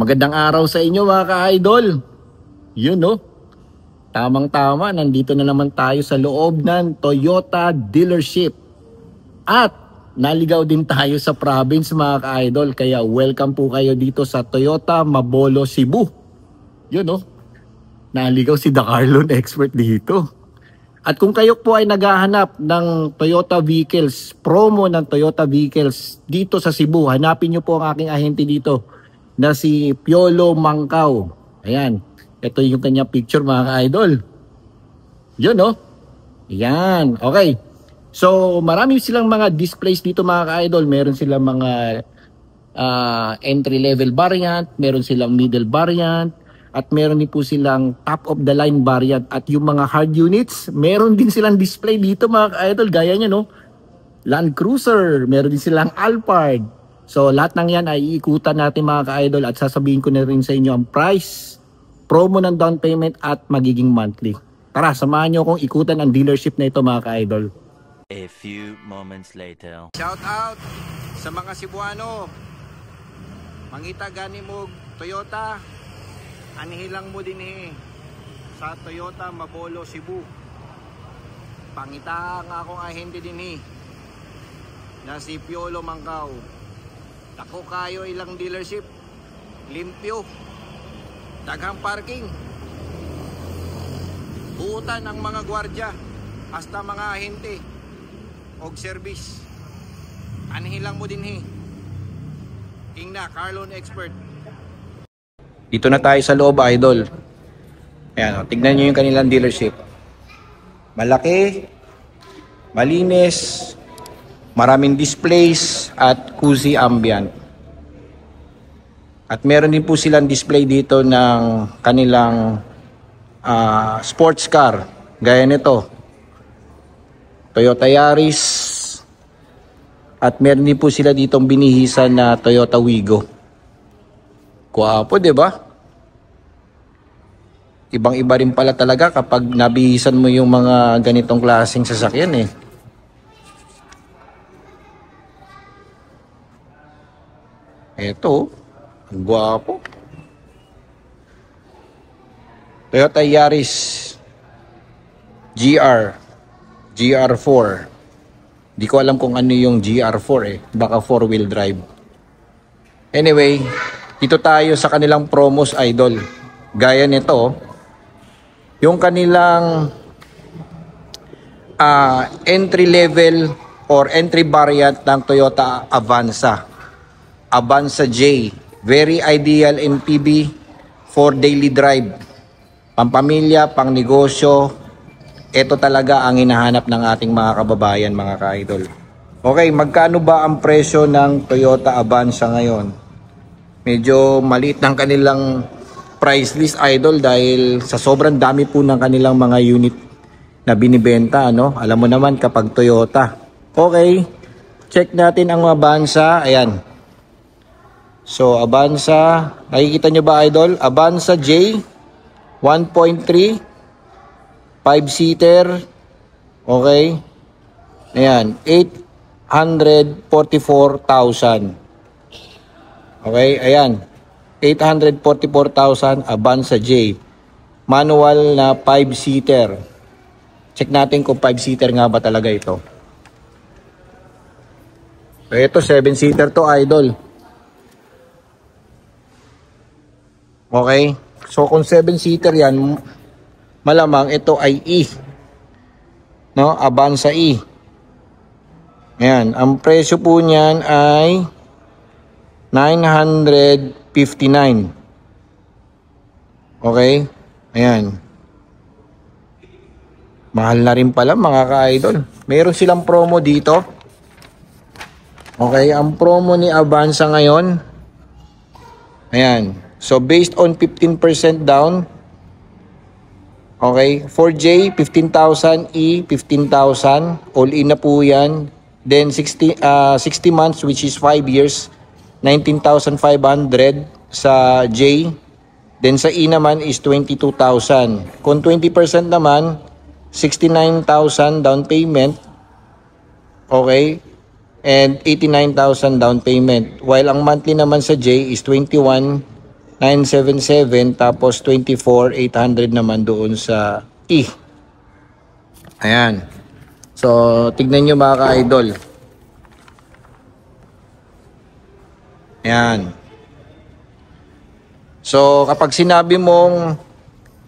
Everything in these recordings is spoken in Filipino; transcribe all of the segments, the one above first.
Magandang araw sa inyo mga ka-idol. Yun no, tamang-tama, nandito na naman tayo sa loob ng Toyota dealership. At naligaw din tayo sa province mga ka-idol. Kaya welcome po kayo dito sa Toyota Mabolo, Cebu. Yun no, naligaw si The Carlon Expert dito. At kung kayo po ay naghahanap ng Toyota vehicles, promo ng Toyota vehicles dito sa Cebu, hanapin nyo po ang aking ahente dito na si Piolo Mangkaw. Ayan, ito yung kanya picture mga ka-idol. Yun no? Ayan, okay. So marami silang mga displays dito mga ka-idol. Meron silang mga entry level variant, meron silang middle variant, at meron din po silang top of the line variant. At yung mga hard units, meron din silang display dito mga ka-idol. Gaya nyo no, Land Cruiser, meron din silang Alphard. So lahat ng yan ay iikutan natin mga ka-idol at sasabihin ko na rin sa inyo ang price, promo ng down payment at magiging monthly. Tara, samahan nyo akong ikutan ang dealership na ito mga ka-idol. A few moments later. Shout out sa mga Cebuano. Mangita gani mo Toyota, anihilang mo din sa Toyota Mabolo, Cebu. Pangita nga akong ahente din na si Piolo Mangkaw. Tako kayo ilang dealership, limpyo, daghang parking, buutan ang mga gwardya, hasta mga ahente og service. Anihilang mo din King na Carlon Expert. Dito na tayo sa loob idol. Ayan, tignan nyo yung kanilang dealership. Malaki, malinis, maraming displays at cozy ambient. At meron din po silang display dito ng kanilang sports car. Gaya nito, Toyota Yaris. At meron din po sila ditong binihisan na Toyota Wigo. Kuwapo, di ba? Ibang-iba rin pala talaga kapag nabihisan mo yung mga ganitong klaseng sasakyan Ito, ang gwapo. Toyota Yaris GR4. Di ko alam kung ano yung GR4 Baka 4-wheel drive. Anyway, dito tayo sa kanilang promos idol. Gaya nito, yung kanilang entry level or entry variant ng Toyota Avanza. Avanza J, very ideal MPV for daily drive. Pampamilya, pang negosyo, ito talaga ang hinahanap ng ating mga kababayan, mga ka-idol. Okay, magkano ba ang presyo ng Toyota Avanza ngayon? Medyo maliit ng kanilang price list idol dahil sa sobrang dami po ng kanilang mga unit na binibenta, ano? Alam mo naman kapag Toyota. Okay, check natin ang Avanza. Ayan. So, Avanza, nakikita nyo ba idol? Avanza J, 1.3, 5-seater, okay? Ayan, 844,000. Okay, ayan, 844,000, Avanza J. Manual na 5-seater. Check natin kung 5-seater nga ba talaga ito. So, ito, 7-seater to idol. Okay? So, kung 7-seater yan, malamang ito ay E. No? Avanza E. Ayan. Ang presyo po niyan ay 959. Okay? Ayan. Mahal na rin pala mga ka-idol. Meron silang promo dito. Okay? Ang promo ni Avanza ngayon, ayan. So, based on 15% down, okay, 4J, 15,000, E, 15,000, all-in na po yan. Then, 60 months, which is 5 years, 19,500 sa J. Then, sa E naman is 22,000. Kung 20% naman, 69,000 down payment, okay, and 89,000 down payment. While ang monthly naman sa J is 977 tapos 24,800 naman doon sa E. Ayan. So, tignan nyo mga ka-idol. Ayan. So, kapag sinabi mong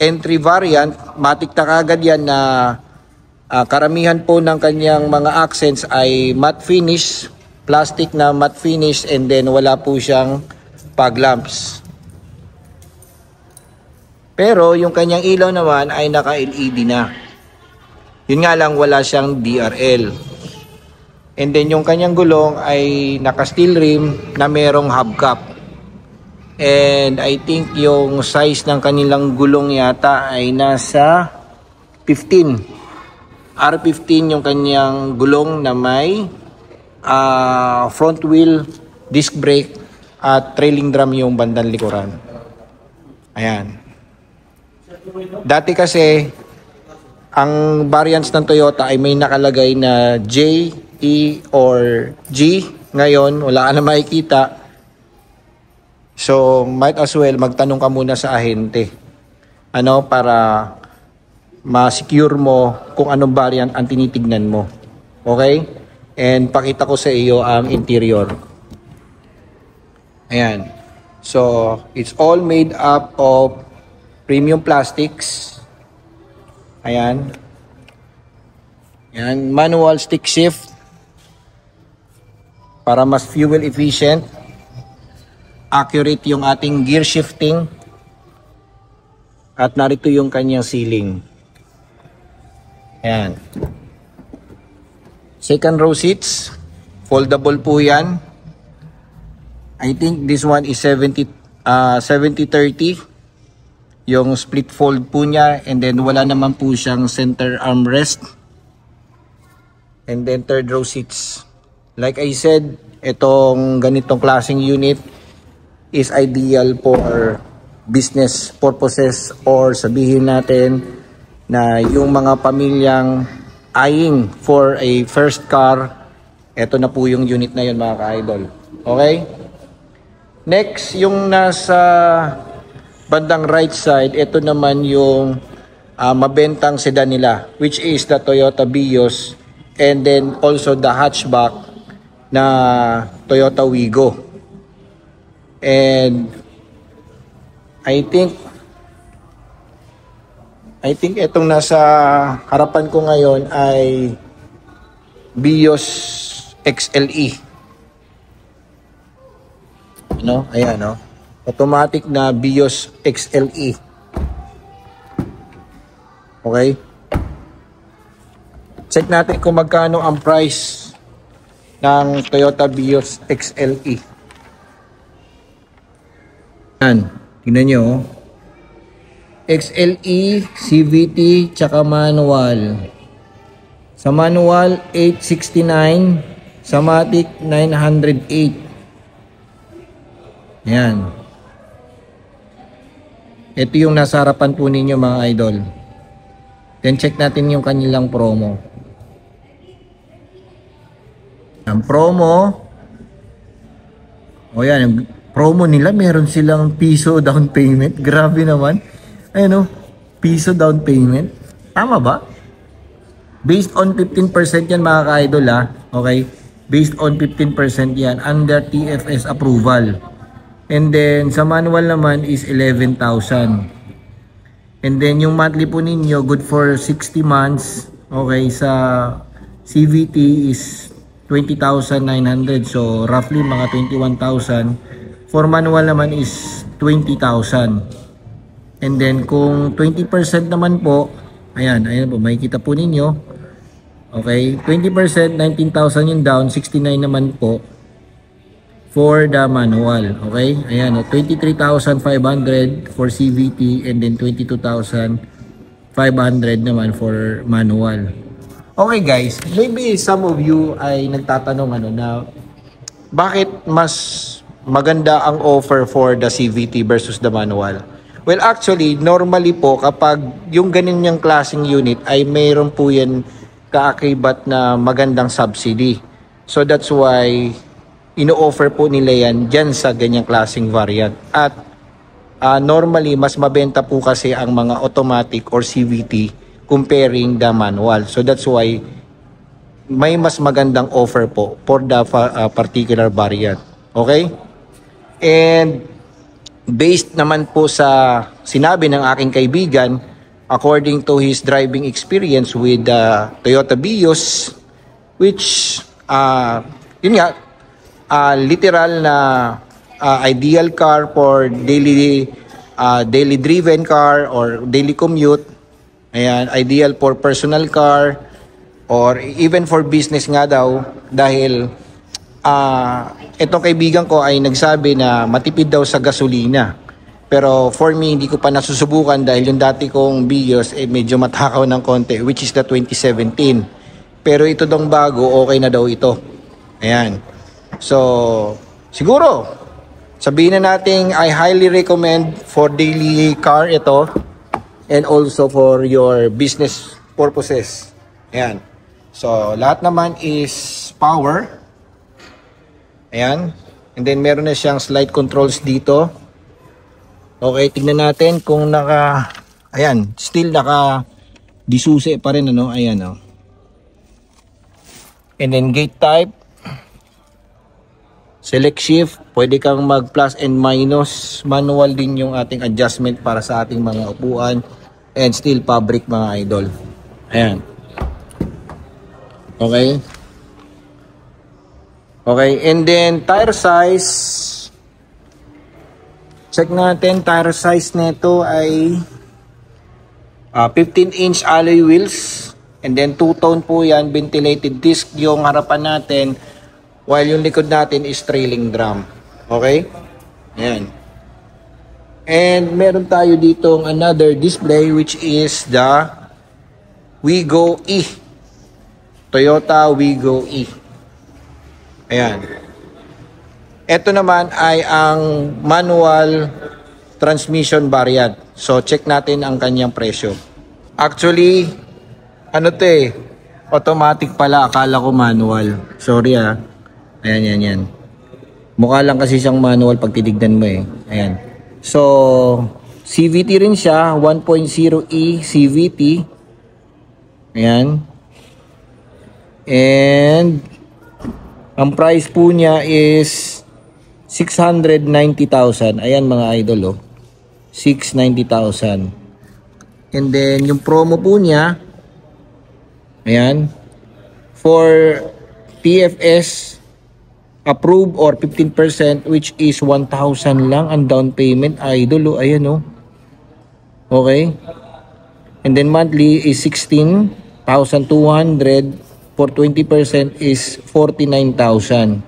entry variant, matik na kagad yan na karamihan po ng kanyang mga accents ay matte finish, plastic na matte finish, and then wala po siyang fog lamps. Pero yung kanyang ilaw naman ay naka-LED na. Yun nga lang, wala siyang DRL. And then yung kanyang gulong ay naka-steel rim na merong hubcap. And I think yung size ng kanilang gulong yata ay nasa 15. R15 yung kanyang gulong na may front wheel, disc brake, at trailing drum yung bandang likuran. Ayan. Dati kasi, ang variants ng Toyota ay may nakalagay na J, E, or G. Ngayon, wala ka na makikita. So, might as well magtanong ka muna sa ahente. Para ma-secure mo kung anong variant ang tinitignan mo. Okay? And pakita ko sa iyo ang interior. Ayan. So, it's all made up of premium plastics. Ayan. Ayan. Manual stick shift para mas fuel efficient. Accurate yung ating gear shifting. At narito yung kanyang sealing. Ayan. Second row seats. Foldable po yan. I think this one is 70-30. Yung split fold po niya. And then wala naman po siyang center armrest. And then third row seats. Like I said, itong ganitong klaseng unit is ideal for business purposes, or sabihin natin na yung mga pamilyang eyeing for a first car, ito na po yung unit na yun mga ka-idol. Okay? Next, yung nasa bandang right side, ito naman yung mabentang sedan nila, which is the Toyota Vios, and then also the hatchback na Toyota Wigo. And I think itong nasa harapan ko ngayon ay Vios XLE. Ayan, automatic na Vios XLE. Okay? Check natin kung magkano ang price ng Toyota Vios XLE. Yan, tingnan nyo. XLE, CVT, tsaka manual. Sa manual, 869. Sa matic, 908. Yan. Ito yung nasa harapan po ninyo mga idol. Then check natin yung kanilang promo. Ang promo, yan, promo nila, meron silang piso down payment. Grabe naman. Piso down payment. Tama ba? Based on 15% yan mga ka-idol Okay? Based on 15% yan. Under TFS approval. And then, sa manual naman is 11,000. And then, yung monthly po ninyo, good for 60 months. Okay? Sa CVT is 20,900. So, roughly mga 21,000. For manual naman is 20,000. And then kung 20% naman po, ayan po, makikita po ninyo. Okay, 20%, 19,000 yung down, 69 naman po for the manual. Okay, ayan 23,500 for CVT, and then 22,500 naman for manual. Okay guys, maybe some of you ay nagtatanong na bakit mas maganda ang offer for the CVT versus the manual. Well, actually, normally po kapag yung ganyang klaseng unit ay mayroon po yan kaakibat na magandang subsidy. So that's why ino-offer po nila yan dyan sa ganyang klaseng variant. At normally mas mabenta po kasi ang mga automatic or CVT comparing the manual. So that's why may mas magandang offer po for the particular variant. Okay? And based naman po sa sinabi ng aking kaibigan, according to his driving experience with Toyota Vios, which yun nga, literal na ideal car for daily driven car or daily commute. Ayan, ideal for personal car or even for business nga daw, dahil itong kaibigan ko ay nagsabi na matipid daw sa gasolina. Pero for me, hindi ko pa nasusubukan dahil yung dati kong Vios medyo matakaw ng konti, which is the 2017. Pero ito dong bago, okay na daw ito. Ayan. So, siguro, sabihin na natin, I highly recommend for daily car ito and also for your business purposes. Ayan. So, lahat naman is power. Ayan. And then, meron na siyang slide controls dito. Okay, tignan natin kung ayan, still disusi pa rin, ano, ayan, oh. And then, gate type. Select shift, pwede kang mag plus and minus. Manual din yung ating adjustment para sa ating mga upuan. And still fabric, mga idol. Ayan. Okay. Okay, and then tire size. Check natin, tire size nito ay 15-inch alloy wheels. And then two-tone po yan, ventilated disc yung harapan natin. While yung likod natin is trailing drum. Okay? Ayan. And meron tayo ditong another display which is the Wigo E. Toyota Wigo E. Ayan. Ito naman ay ang manual transmission variant. So check natin ang kanyang presyo. Actually, ano to eh, automatic pala. Akala ko manual. Sorry ah. Ayan, yan. Mukha lang kasi siyang manual pag titignan mo eh. Ayan. So, CVT rin siya. 1.0E CVT. Ayan. And, ang price po niya is 690,000. Ayan mga idol, oh. 690,000. And then, yung promo po niya, ayan, for TFS approve or 15%, which is 1,000 lang ang down payment, idol, oh. Ayan, oh. Okay. And then monthly is 16,200. For 20% is 49,000.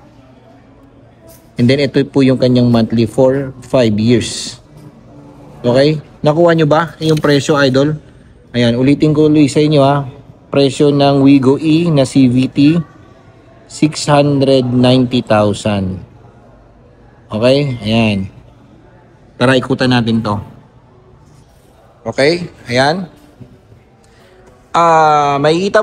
And then ito po yung kanyang monthly for 5 years. Okay? Nakuha nyo ba yung presyo, idol? Ayan, ulitin ko ulit sa inyo, ha. Presyo ng Wigo E na CVT, 690,000. Okay? Ayan. Tara, ikutan natin to. Okay? Ayan. Makikita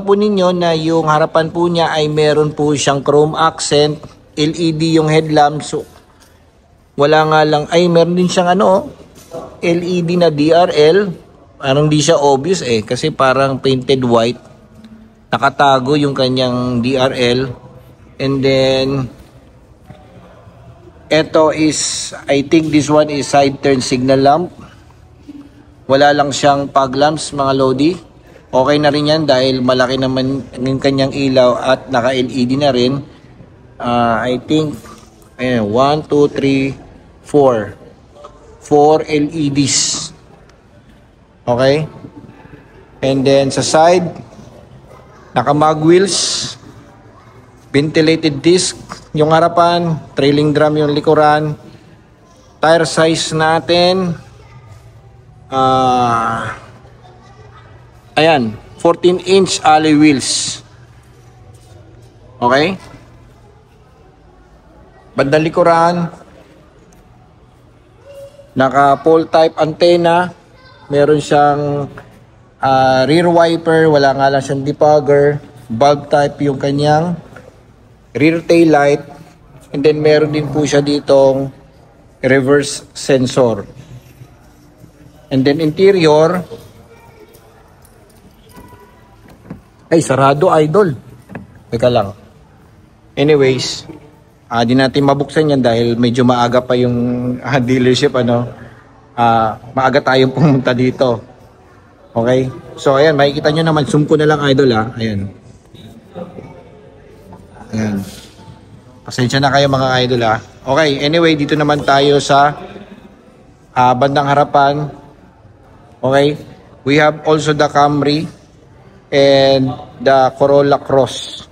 po ninyo na yung harapan po niya ay meron po siyang chrome accent, LED yung headlamp. So, wala nga lang, ay meron din siyang LED na DRL. Parang di siya obvious eh, kasi parang painted white. Nakatago yung kanyang DRL. And then, ito is, I think this one is side turn signal lamp. Wala lang siyang fog lamps, mga lodi. Okay na rin yan dahil malaki naman yung kanyang ilaw at naka-LED na rin. I think, ayan, 1, 2, 3, 4. 4 LEDs. Okay? And then sa side, naka-mag wheels, ventilated disc yung harapan, trailing drum yung likuran. Tire size natin, ayan, 14-inch alloy wheels. Okay? Bandang likuran, naka pole type antenna, meron siyang rear wiper, wala nga lang siyang defogger, bulb type yung kanyang rear tail light, and then meron din po siya ditong reverse sensor. And then interior, ay sarado idol. Teka lang. Anyways, di natin mabuksan yan dahil medyo maaga pa yung dealership, maaga tayong pumunta dito. Okay? So ayan, makikita nyo naman, zoom ko na lang idol ayan. Ayan. Pasensya na kayo mga idol Okay, anyway, dito naman tayo sa bandang harapan. Okay? We have also the Camry and the Corolla Cross.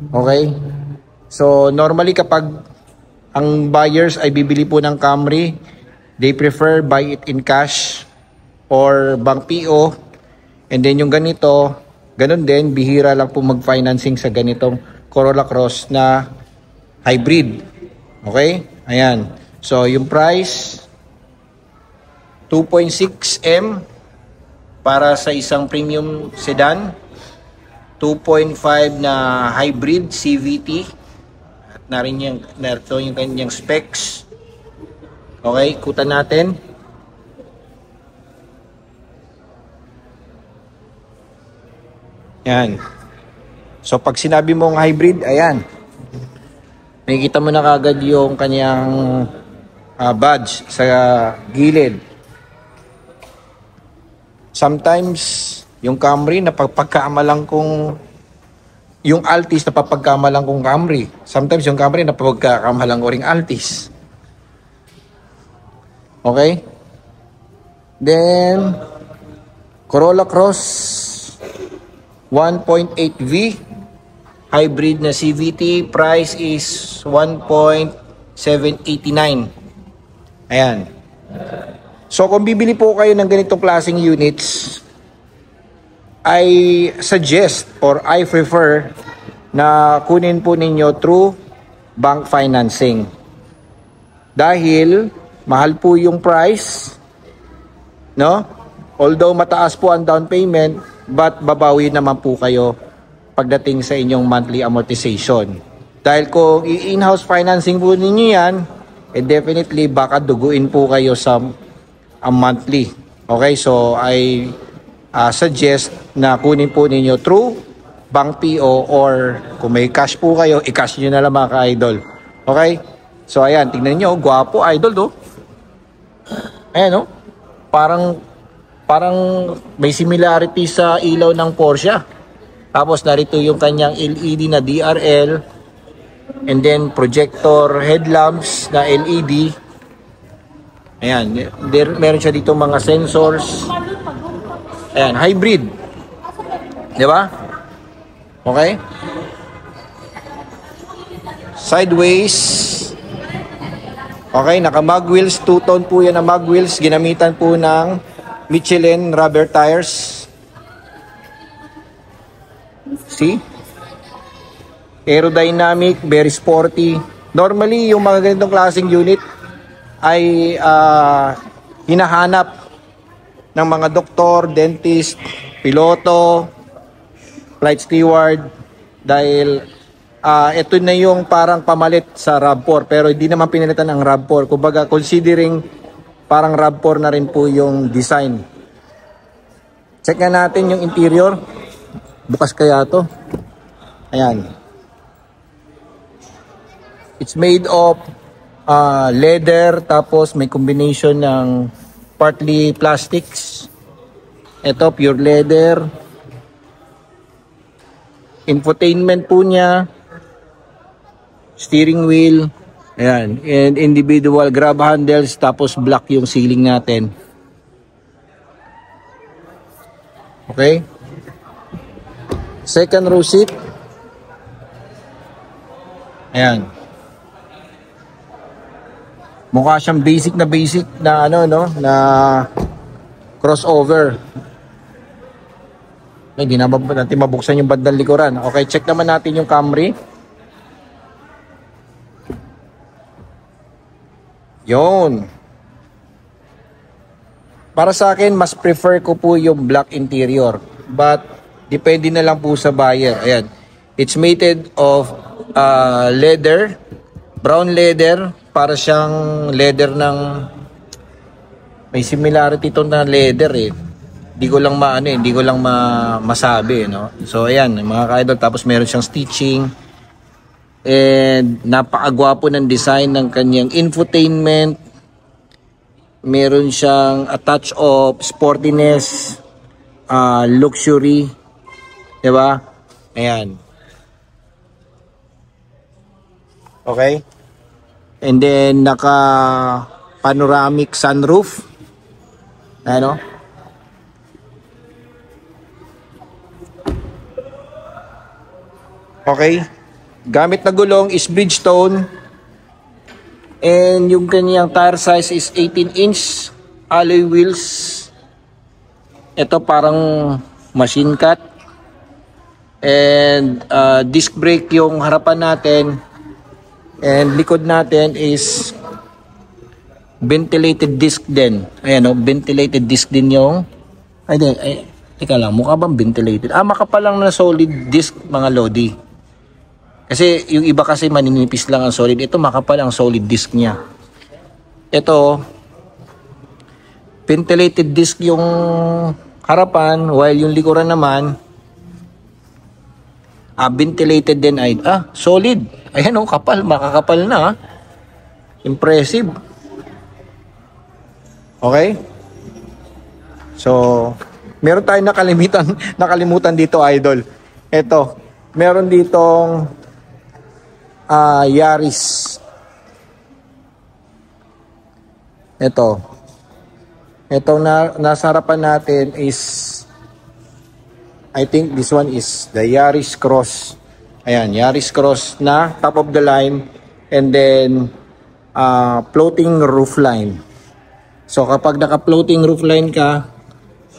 Okay? So, normally kapag ang buyers ay bibili po ng Camry, they prefer buy it in cash or bank PO. And then yung ganito, ganun din, bihira lang po mag-financing sa ganitong Corolla Cross na hybrid. Okay? Ayan. So, yung price, 2.6 M para sa isang premium sedan, 2.5 na hybrid CVT. Narito yung kanyang specs. Okay, ikutan natin. Yan. So pag sinabi mong hybrid, ayan. Makikita mo na kagad yung kanyang badge sa gilid. Sometimes yung Camry napagkamalang kung yung Altis napapagkamalang kong Camry. Sometimes yung Camry napapagkamalang ko ring Altis. Okay? Then, Corolla Cross 1.8V hybrid na CVT. Price is 1.789. Ayan. So, kung bibili po kayo ng ganitong klaseng units, I suggest or I prefer na kunin po ninyo through bank financing. Dahil mahal po yung price, no? Although mataas po ang down payment, but babawi naman po kayo pagdating sa inyong monthly amortization. Dahil kung i-in-house financing po ninyo yan, definitely baka duguin po kayo sa monthly. Okay, so I suggest na kunin po ninyo through bank PO or kung may cash po kayo, i-cash nyo na lang mga ka-idol. Okay? So ayan, tingnan nyo, gwapo idol do. Ayan parang may similarity sa ilaw ng Porsche. Tapos narito yung kanyang LED na DRL and then projector headlamps na LED. Ayan, meron siya dito mga sensors. Ayan, hybrid. Di ba? Okay? Sideways. Okay, naka-mag wheels. Two-tone po yan na mag wheels. Ginamitan po ng Michelin rubber tires. See? Aerodynamic, very sporty. Normally, yung mga ganitong klaseng unit ay hinahanap ng mga doktor, dentist, piloto, flight steward dahil ito na yung parang pamalit sa RAV4 pero hindi naman pinalitan ang RAV4. Kumbaga considering parang RAV4 na rin po yung design. Check nga natin yung interior. Bukas kaya to. Ayan. It's made of leather tapos may combination ng partly plastics. Ito, pure leather. Infotainment po niya. Steering wheel. Ayan. And individual grab handles. Tapos black yung ceiling natin. Okay. Second row seat. Ayan. Mukha siyang basic na na crossover. Hindi na natin mabuksan yung bandang likuran. Okay, check naman natin yung Camry. Yun. Para sa akin, mas prefer ko po yung black interior. But, depende na lang po sa buyer. Ayan. It's made of leather, brown leather, para siyang leather ng, may similarity ito na leather eh. Hindi ko lang masabi, no? So ayan mga ka-idol, tapos meron siyang stitching and napakagwapo ng design ng kanyang infotainment. Meron siyang a touch of sportiness, luxury, 'di ba? Ayan. Okay? And then naka panoramic sunroof. Ano? Okay? Gamit na gulong is Bridgestone. And yung kanyang tire size is 18-inch alloy wheels. Ito parang machine cut. And disc brake yung harapan natin. And likod natin is ventilated disc din. Ayan o, ventilated disc din yung... teka lang, mukha bang ventilated? Makapal lang na solid disc mga lodi. Kasi yung iba kasi maninipis lang ang solid. Ito makapal ang solid disc niya. Ito, ventilated disc yung harapan, while yung likuran naman, ventilated din ay, solid. Ayan o, kapal, makakapal na. Impressive. Okay? So, meron tayong nakalimutan dito, idol. Ito, meron ditong Yaris. Itong nasa harapan natin is, I think this one is the Yaris Cross. Ayan, Yaris Cross na top of the line, and then floating roof line. So kapag naka-floating roof line ka,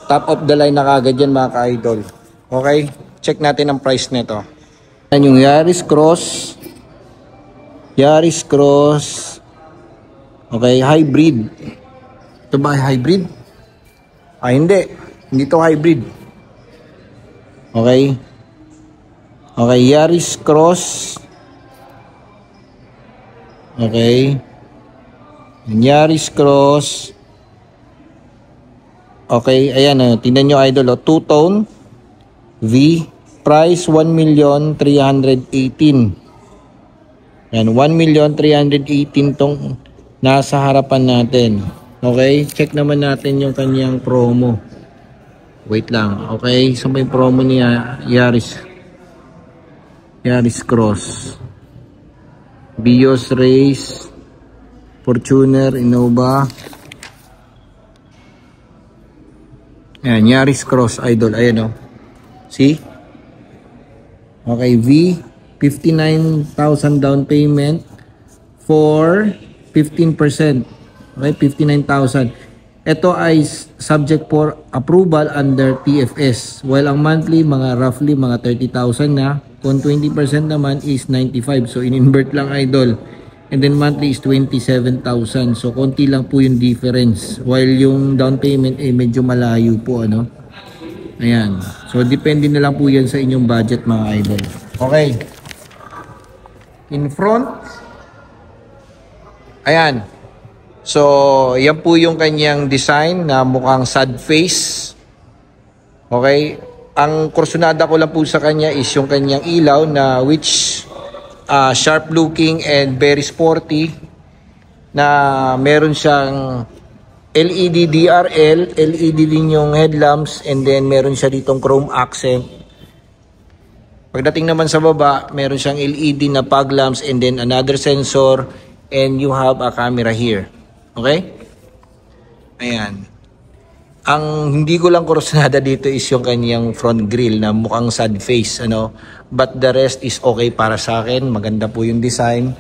top of the line na kagad yan mga ka-idol. Okay? Check natin ang price nito. Yan yung Yaris Cross. Yaris Cross. Okay, hybrid. Ito ba hybrid? Hindi. Hindi to hybrid. Okay. Okay, Yaris Cross. Okay. Yaris Cross. Okay, ayan, tingnan nyo idol, two-tone V, price 1,318,000. Yan, 1,318,000 tong nasa harapan natin. Okay, check naman natin yung kanyang promo. Wait lang, okay, so may promo niya, Yaris Cross, Vios Race, Fortuner, Innova. Ayan, Yaris Cross, idol. Ayan o. See? Okay, V. 59,000 down payment for 15%. Okay, 59,000. Ito ay subject for approval under TFS. While ang monthly, roughly 30,000 na. Kung 20% naman is 95. So, in-invert lang idol. And then monthly is 27,000. So, konti lang po yung difference. While yung down payment medyo malayo po, ano. Ayan. So, depende na lang po yan sa inyong budget mga idol. Okay. In front. Ayan. So, yan po yung kanyang design na mukhang sad face. Okay. Ang kursunada ko lang po sa kanya is yung kanyang ilaw na which sharp looking and very sporty, na meron siyang LED DRL, LED din yung headlamps, and then meron siya ditong chrome accent. Pagdating naman sa baba, meron siyang LED na fog lamps and then another sensor, and you have a camera here. Okay? Ayan. Ang hindi ko lang kursunada dito is yung kanyang front grille na mukhang sad face, ano? But the rest is okay para sa akin. Maganda po yung design.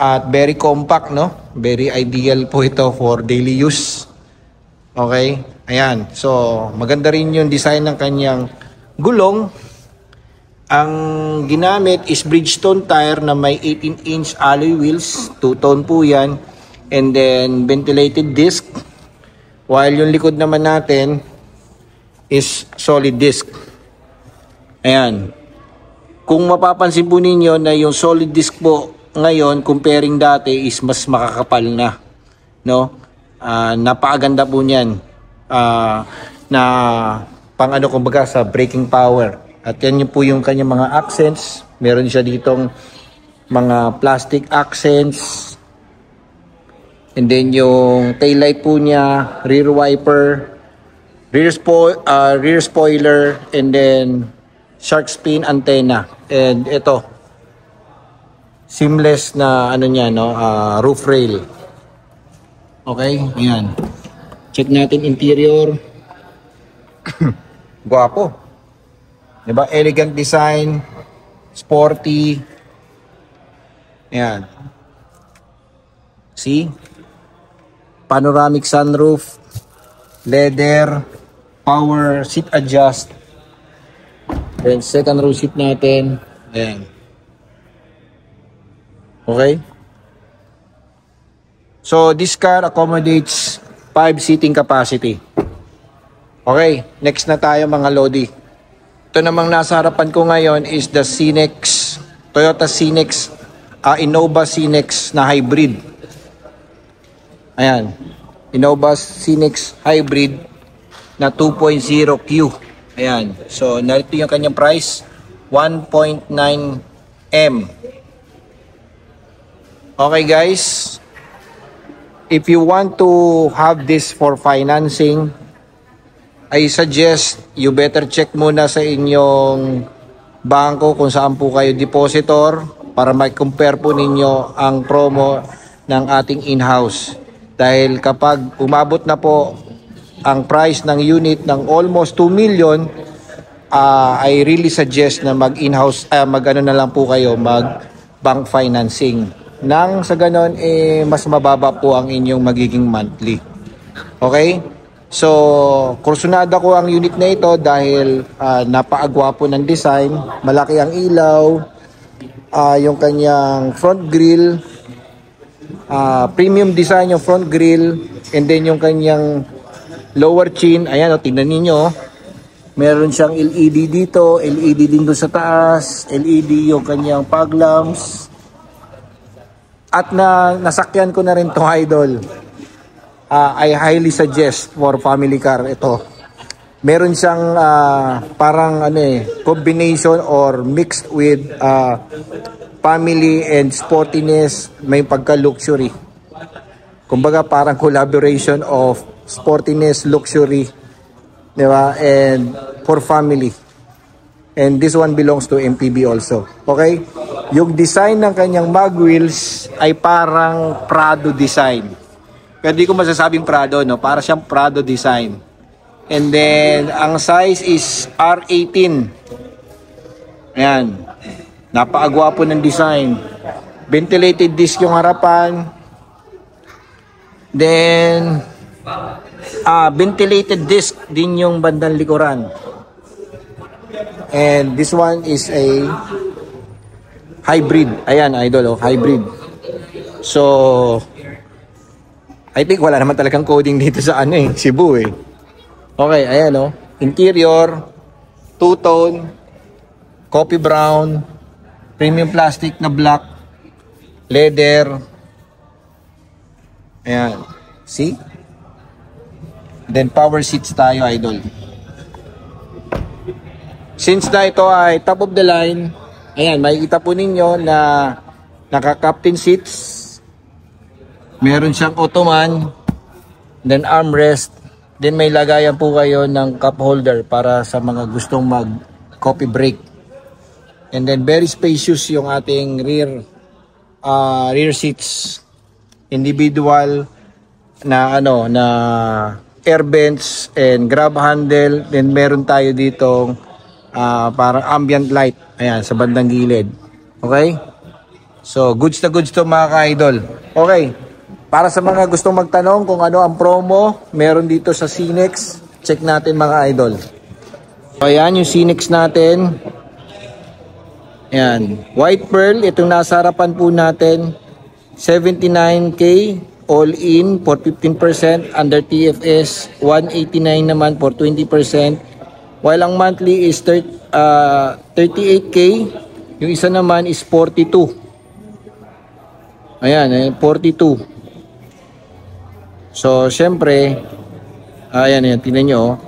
At very compact, no? Very ideal po ito for daily use. Okay? Ayan. So, maganda rin yung design ng kanyang gulong. Ang ginamit is Bridgestone tire na may 18-inch alloy wheels. Two-tone po yan. And then, ventilated disc. While yung likod naman natin is solid disc. Ayan. Kung mapapansin po ninyo na yung solid disc po ngayon comparing dati is mas makakapal na, no? Napakaganda po niyan. Na pang ano kumbaga sa braking power. At yan yung po yung kanyang mga accents. Meron siya ditong mga plastic accents. And then yung tail light po niya, rear wiper, rear spoiler, and then shark fin antenna. And ito, seamless na ano niya, no, roof rail. Okay, ayan. Check natin interior. Guwapo. Diba? Elegant design, sporty. Ayan. See? Panoramic sunroof, leather, power seat adjust. Then second row seat natin. Ayan. Okay? So this car accommodates 5 seating capacity. Okay, next na tayo mga Lodi. Ito namang nasa harapan ko ngayon is the Cenex, Toyota Cenex, Innova Cenex na hybrid. Ayan, Innova Cenex hybrid na 2.0Q. Ayan, so narito yung kanyang price, 1.9 M. Okay guys, if you want to have this for financing, I suggest you better check muna sa inyong bangko kung saan po kayo depositor para ma-compare po ninyo ang promo ng ating in-house. Dahil kapag umabot na po ang price ng unit ng almost 2 million, I really suggest na mag-in-house, mag-ano na lang po kayo, mag-bank financing. Nang sa ganon, mas mababa po ang inyong magiging monthly. Okay? So, kursunada ko ang unit na ito dahil napaagwapo ng design, malaki ang ilaw, yung kanyang front grille, premium design yung front grille, and then yung kanyang lower chin, ayan o, tingnan ninyo, meron siyang LED dito, LED din doon sa taas, LED yung kanyang fog lamps, at nasakyan ko na rin to idol. I highly suggest for family car ito. Meron siyang parang combination or mixed with family and sportiness, may pagka-luxury. Kumbaga parang collaboration of sportiness, luxury, di ba? And for family. And this one belongs to MPB also. Okay? Yung design ng kanyang mag wheels ay parang Prado design. Pero di ko masasabing Prado, no? Para siyang Prado design. And then, ang size is R18. Ayan. Napakagwapo ng design. Ventilated disc yung harapan. Then, ventilated disc din yung bandang likuran. And this one is a hybrid. Ayan, idol, hybrid. So, I think wala naman talagang coding dito sa Cebu eh. Okay, ayan interior, two-tone, coffee brown, premium plastic na black, leather. Ayan, see? Then power seats tayo, idol. Since na ito ay top of the line, ayan, makikita po ninyo na naka-captain seats. Meron siyang ottoman, then armrest, then may lagayan po kayo ng cup holder para sa mga gustong mag-coffee break. And then very spacious yung ating rear seats. Individual na na air vents and grab handle. Then meron tayo ditong parang ambient light, ayan, sa bandang gilid. Okay? So, goods na goods to mga ka-idol. Okay. Para sa mga gustong magtanong kung ano ang promo, meron dito sa Cenex. Check natin mga idol. So, ayan yung Cenex natin. Ayan. White Pearl, itong nasa harapan po natin. 79K all in for 15%. Under TFS, 189 naman for 20%. While ang monthly is 38K. Yung isa naman is 42. Ayan, 42. So, syempre, ayan, tingnan nyo,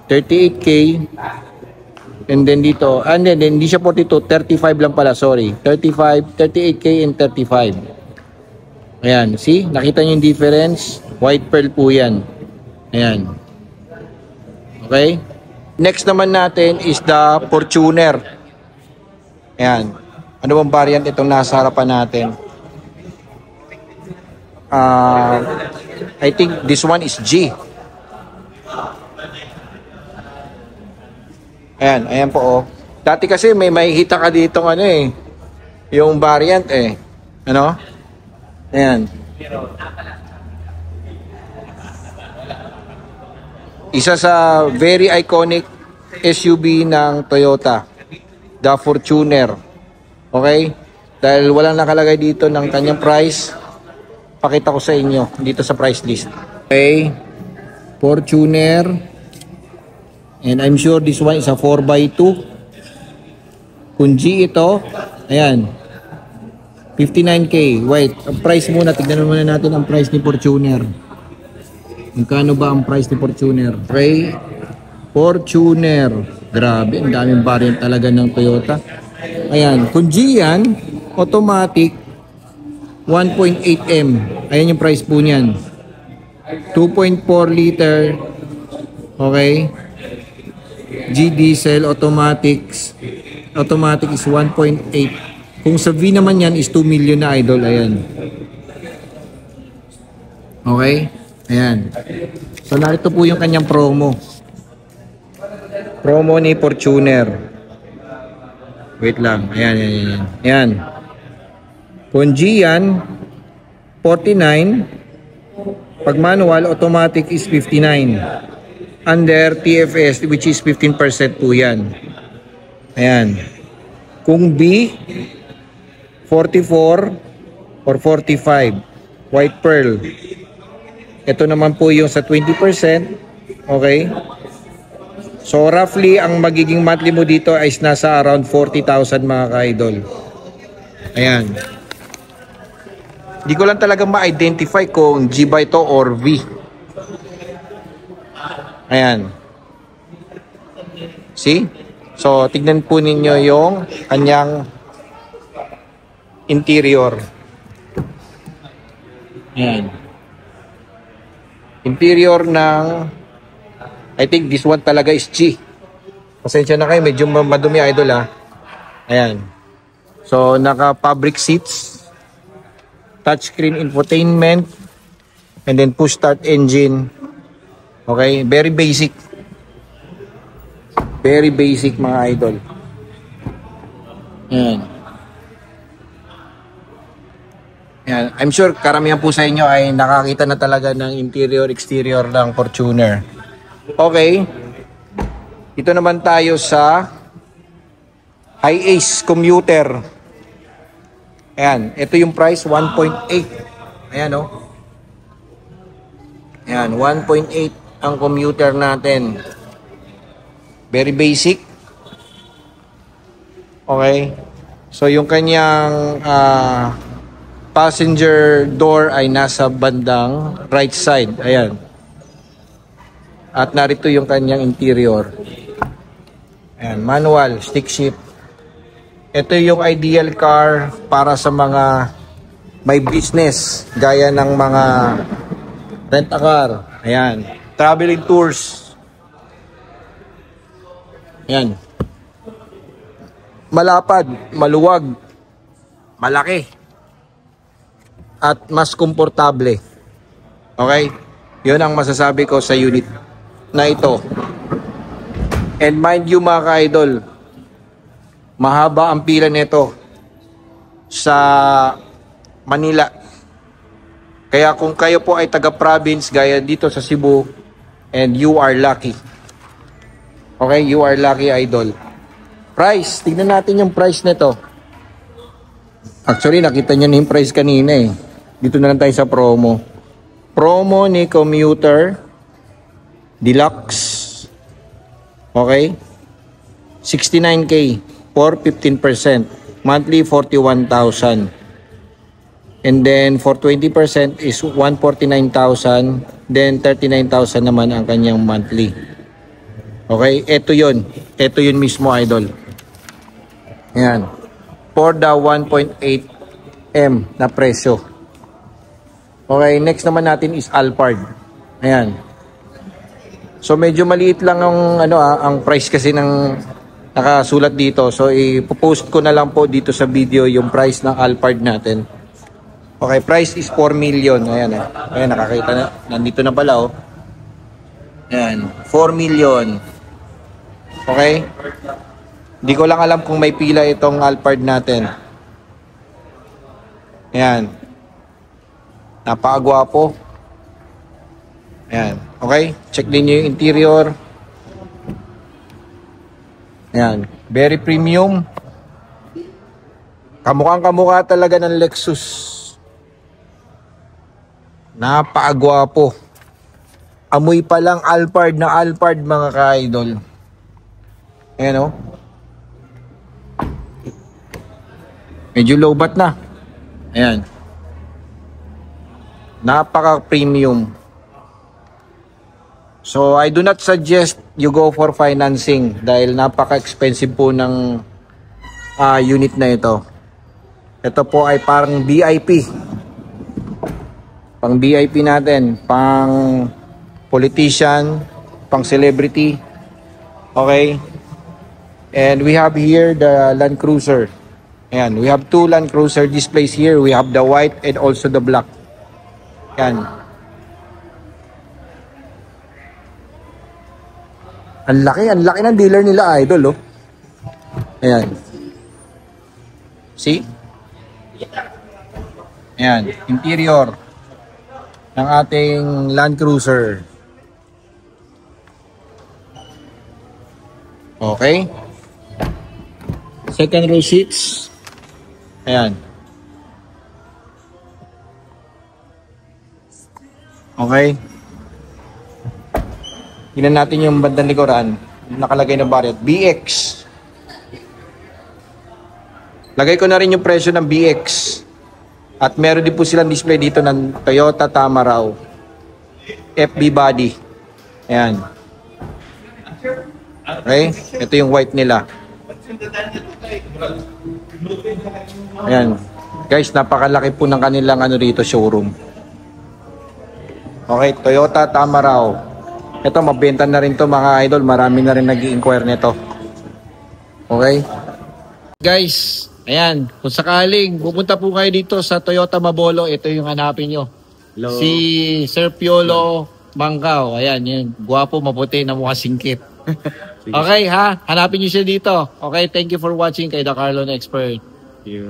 38K. And then dito, and then hindi siya 42, 35 lang pala, sorry. 35, 38K and 35. Ayan, see? Nakita nyo yung difference? White pearl po yan. Ayan. Okay? Next naman natin is the Fortuner. Ayan. Ano bang variant itong nasa harapan natin? I think this one is G. Ayan, ayan po oh. Dati kasi may hita ka dito ano eh. Yung variant eh. Ano? Ayan. Isa sa very iconic SUV ng Toyota. The Fortuner. Okay? Dahil walang nakalagay dito ng kanyang price, pakita ko sa inyo dito sa price list. Okay? Fortuner. And I'm sure this one is a 4x2. Kung G ito, ayan. 59K. Wait, ang price muna. Tignan muna natin ang price ni Fortuner. Magkano ba ang price ni Fortuner? Okay. Fortuner. Grabe, ang daming variant talaga ng Toyota. Ayan, kung G yan, automatic 1.8M. Ayan yung price po niyan. 2.4 liter. Okay. G diesel automatic is 1.8. Kung sa V naman yan is 2 million na idol. Ayan. Okay? Ayan. So narito po yung kanyang promo. Promo ni Fortuner. Wait lang. Ayan, ayan, ayan. Ayan. Kung G yan, 49. Pag manual, automatic is 59. Under TFS, which is 15% po yan. Ayan. Kung B, 44 or 45. White pearl. Ito naman po yung sa 20%. Okay. So roughly, ang magiging monthly mo dito ay nasa around 40,000 mga ka-idol. Ayan. Hindi ko lang talaga ma-identify kung G ba ito or V. Ayan. See? So, tignan po ninyo yung kanyang interior. Ayan. Interior ng, I think this one talaga is G. Pasensya na kayo, medyo madumi idol ha. Ayan. So, naka-fabric seats, touchscreen infotainment, and then push start engine. Okay, very basic. Very basic mga idol. Ayan. Ayan. I'm sure karamihan po sa inyo ay nakakita na talaga ng interior, exterior ng Fortuner. Okay. Ito naman tayo sa Hi-Ace Commuter. Ayan. Ito yung price, 1.8. Ayan o. Ayan, 1.8 ang commuter natin. Very basic. Okay. So yung kanyang passenger door ay nasa bandang right side. Ayan. At narito yung kanyang interior. Ayan, manual, stick shift. Ito yung ideal car para sa mga may business gaya ng mga rent-a-car. Ayan. Traveling tours. Ayan. Malapad, maluwag, malaki, at mas komportable. Okay? Yun ang masasabi ko sa unit na ito. And mind you mga ka-idol, mahaba ang pila nito sa Manila. Kaya kung kayo po ay taga-province gaya dito sa Cebu, and you are lucky. Okay, you are lucky idol. Price, tignan natin yung price nito. Actually, nakita nyo na yung price kanina eh. Dito na lang tayo sa promo. Promo ni Commuter Deluxe. Okay? 69K for 15%. Monthly 41,000. And then for 20% is 149,000. Then 39,000 naman ang kanyang monthly. Okay, ito yun. Ito yun mismo, idol. Ayan. For the 1.8M na presyo. Okay, next naman natin is Alphard. Ayan. So medyo maliit lang ang price kasi ng nakasulat dito. So ipopost ko na lang po dito sa video yung price ng Alphard natin. Okay, price is 4 million. Ayan eh. Ayan, nakakita na. Nandito na pala oh. Ayan, 4 million. Okay? Hindi ko lang alam kung may pila itong Alphard natin. Ayan. Napakagwapo. Ayan. Okay? Check din nyo yung interior. Ayan. Very premium. Kamukhang kamukha talaga ng Lexus. Napakagwapo. Amoy pa lang Alphard na Alphard mga ka-idol. Ayan o. Medyo lowbat na. Ayan. Napaka-premium. So, I do not suggest you go for financing dahil napaka-expensive po ng unit na ito. Ito po ay parang VIP. Pang VIP natin. Pang politician. Pang celebrity. Okay. And we have here the Land Cruiser. Ayan, we have two Land Cruiser displays here. We have the white and also the black. Ayan. Ang laki ng dealer nila, idol, oh. Ayan. See? Ayan, interior ng ating Land Cruiser. Okay. Second row seats. Ayan. Okay. Tingnan natin yung bandang likuran. Nakalagay na barrier. BX. Lagay ko na rin yung presyo ng BX. At meron din po silang display dito ng Toyota Tamaraw. FB body. Ayan. Okay. Ito yung white nila. Ayan. Guys, napakalaki po ng kanilang dito showroom. Okay, Toyota Tamaraw. Ito, mabenta na rin to mga idol. Marami na rin nag-i-inquire nito. Okay? Guys, ayan. Kung sakaling pupunta po kayo dito sa Toyota Mabolo, ito yung hanapin nyo. Hello. Si Sir Piolo Mangkaw. Ayan, yun. Guwapo, maputi, na mukha singkit. Okay ha, hanapin nyo siya dito. Okay, thank you for watching kay The Carlon Expert. Thank you.